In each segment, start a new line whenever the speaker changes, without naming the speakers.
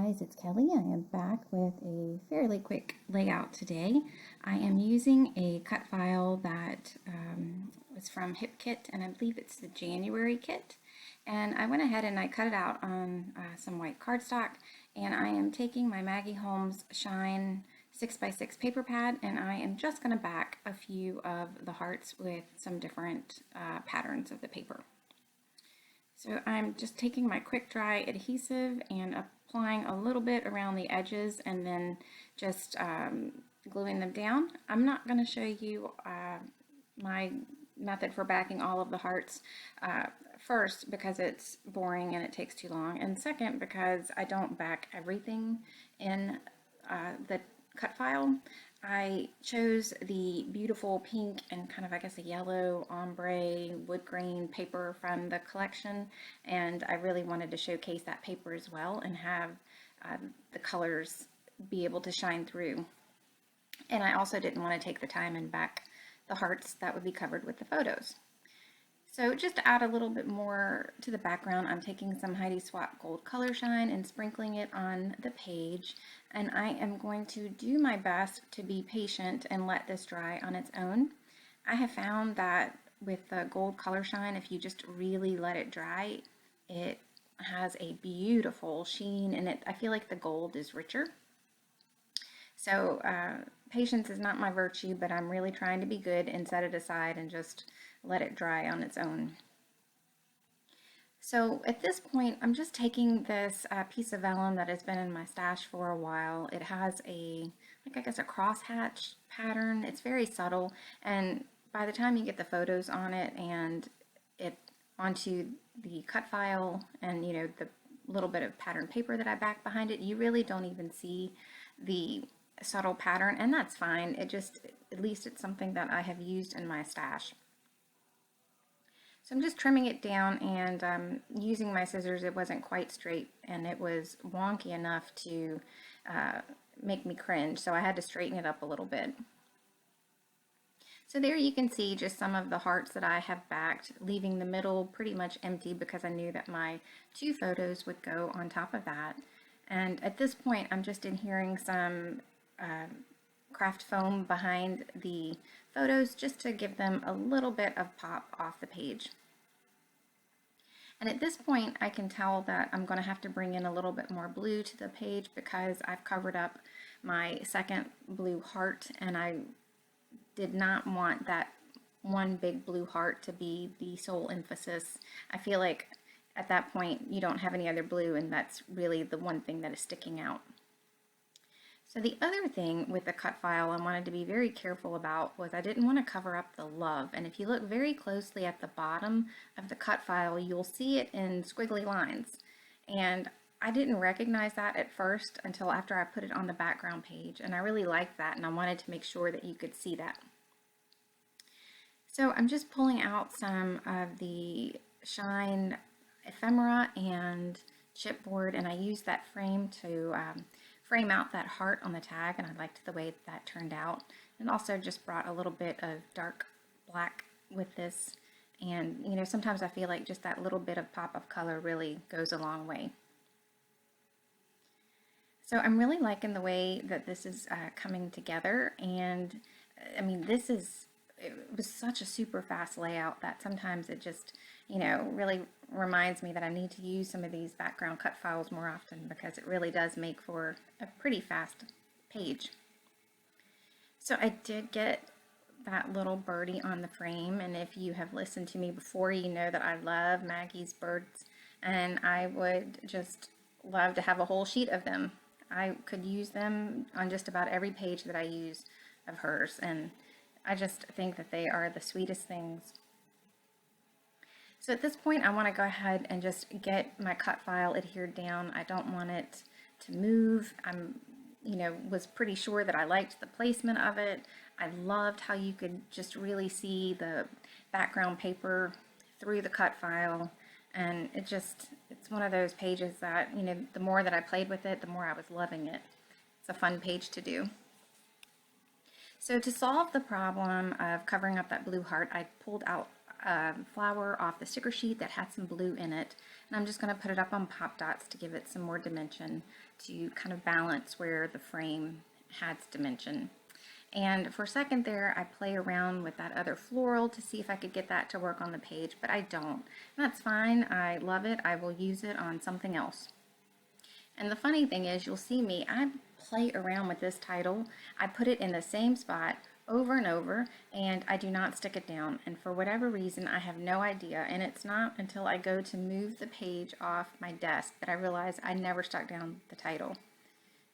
guys, it's Kelly. I am back with a fairly quick layout today. I am using a cut file that was from HipKit, and I believe it's the January kit. And I went ahead and I cut it out on some white cardstock, and I am taking my Maggie Holmes Shine 6x6 paper pad, and I am just going to back a few of the hearts with some different patterns of the paper. So I'm just taking my quick dry adhesive and applying a little bit around the edges and then just gluing them down. I'm not going to show you my method for backing all of the hearts first because it's boring and it takes too long, and second because I don't back everything in the cut file. I chose the beautiful pink and kind of, I guess, a yellow ombre wood grain paper from the collection, and I really wanted to showcase that paper as well and have the colors be able to shine through. And I also didn't want to take the time and back the hearts that would be covered with the photos. So just to add a little bit more to the background, I'm taking some Heidi Swapp Gold Color Shine and sprinkling it on the page. And I am going to do my best to be patient and let this dry on its own. I have found that with the Gold Color Shine, if you just really let it dry, it has a beautiful sheen, and I feel like the gold is richer. So patience is not my virtue, but I'm really trying to be good and set it aside and just let it dry on its own. So at this point, I'm just taking this piece of vellum that has been in my stash for a while. It has a, I guess, a crosshatch pattern. It's very subtle, and by the time you get the photos on it and it onto the cut file and the little bit of pattern paper that I back behind it, you really don't even see the subtle pattern, and that's fine. It just, at least it's something that I have used in my stash. So I'm just trimming it down and using my scissors. It wasn't quite straight and it was wonky enough to make me cringe, so I had to straighten it up a little bit. So there you can see just some of the hearts that I have backed, leaving the middle pretty much empty because I knew that my two photos would go on top of that. And at this point, I'm just adhering some craft foam behind the photos just to give them a little bit of pop off the page. And at this point, I can tell that I'm going to have to bring in a little bit more blue to the page because I've covered up my second blue heart, and I did not want that one big blue heart to be the sole emphasis. I feel like at that point you don't have any other blue, and that's really the one thing that is sticking out. So the other thing with the cut file I wanted to be very careful about was I didn't want to cover up the love. And if you look very closely at the bottom of the cut file, you'll see it in squiggly lines. And I didn't recognize that at first until after I put it on the background page. And I really liked that, and I wanted to make sure that you could see that. So I'm just pulling out some of the Shine ephemera and chipboard, and I used that frame to frame out that heart on the tag, and I liked the way that turned out. And also just brought a little bit of dark black with this, and sometimes I feel like just that little bit of pop of color really goes a long way. So I'm really liking the way that this is coming together, and I mean, it was such a super fast layout that sometimes it just really reminds me that I need to use some of these background cut files more often because it really does make for a pretty fast page. So I did get that little birdie on the frame, and if you have listened to me before, you know that I love Maggie's birds, and I would just love to have a whole sheet of them. I could use them on just about every page that I use of hers, and I just think that they are the sweetest things. So at this point, I want to go ahead and just get my cut file adhered down. I don't want it to move. Was pretty sure that I liked the placement of it. I loved how you could just really see the background paper through the cut file. And it's one of those pages that, the more that I played with it, the more I was loving it. It's a fun page to do. So to solve the problem of covering up that blue heart, I pulled out flower off the sticker sheet that had some blue in it, and I'm just going to put it up on pop dots to give it some more dimension, to kind of balance where the frame has dimension. And for a second there, I play around with that other floral to see if I could get that to work on the page, but I don't. And that's fine. I love it. I will use it on something else. And the funny thing is, you'll see me, I play around with this title. I put it in the same spot over and over, and I do not stick it down. And for whatever reason, I have no idea. And it's not until I go to move the page off my desk that I realize I never stuck down the title.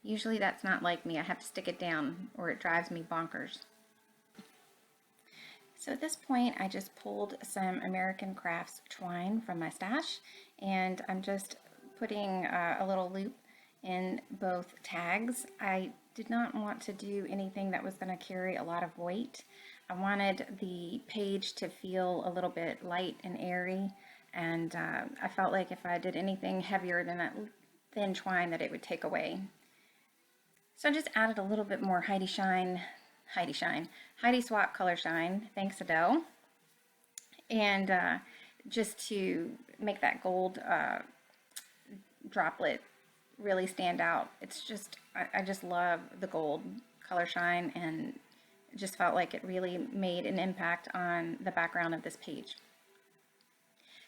Usually that's not like me. I have to stick it down or it drives me bonkers. So at this point, I just pulled some American Crafts twine from my stash, and I'm just putting a little loop in both tags. I did not want to do anything that was going to carry a lot of weight. I wanted the page to feel a little bit light and airy, and I felt like if I did anything heavier than that thin twine that it would take away. So I just added a little bit more Heidi Swapp Color Shine, thanks Adele, and just to make that gold droplet really stand out. It's just, I just love the gold Color Shine, and it just felt like it really made an impact on the background of this page.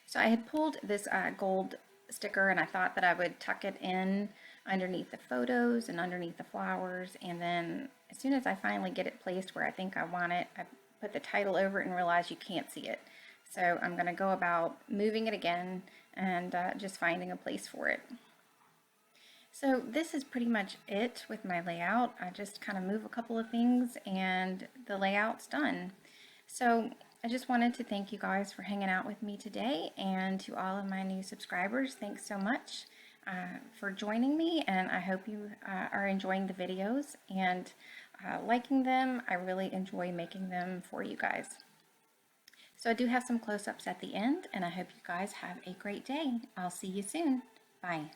So I had pulled this gold sticker, and I thought that I would tuck it in underneath the photos and underneath the flowers, and then as soon as I finally get it placed where I think I want it, I put the title over it and realize you can't see it. So I'm going to go about moving it again and just finding a place for it. So this is pretty much it with my layout. I just kind of move a couple of things and the layout's done. So I just wanted to thank you guys for hanging out with me today, and to all of my new subscribers, thanks so much for joining me, and I hope you are enjoying the videos and liking them. I really enjoy making them for you guys. So I do have some close-ups at the end, and I hope you guys have a great day. I'll see you soon. Bye.